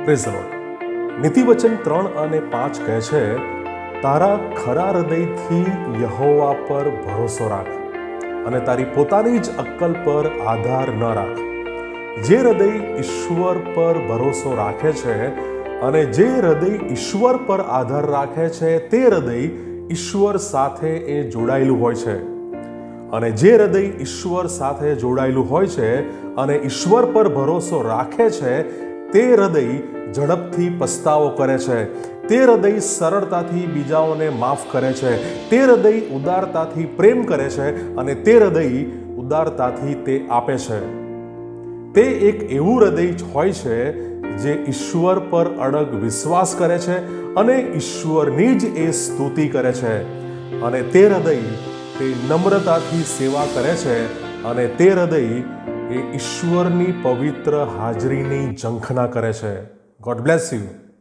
Praise the lord. નીતિવચન 3 અને 5 કહે છે, તારા ખરા હૃદયથી યહોવા પર ભરોસો રાખ અને તારી પોતાની જ અક્કલ પર આધાર ન રાખ. જે હૃદય ઈશ્વર પર ભરોસો રાખે છે અને જે હૃદય ઈશ્વર પર આધાર રાખે છે તે હૃદય ઈશ્વર સાથે એ જોડાયેલું હોય છે. અને જે હૃદય ઈશ્વર સાથે જોડાયેલું હોય છે અને ઈશ્વર પર ભરોસો રાખે છે તે હૃદય ઝડપથી પસ્તાવો કરે છે. તે હૃદય સરળતાથી બીજાઓને માફ કરે છે. તે હૃદય ઉદારતાથી પ્રેમ કરે છે અને તે હૃદય ઉદારતાથી તે આપે છે. તે એક એવું હૃદય હોય છે જે ઈશ્વર પર અડગ વિશ્વાસ કરે છે અને ઈશ્વરની જ એ સ્તુતિ કરે છે. અને તે હૃદય તે નમ્રતાથી સેવા કરે છે અને તે હૃદય એ ઈશ્વરની પવિત્ર હાજરીની ઝંખના કરે છે. God bless you.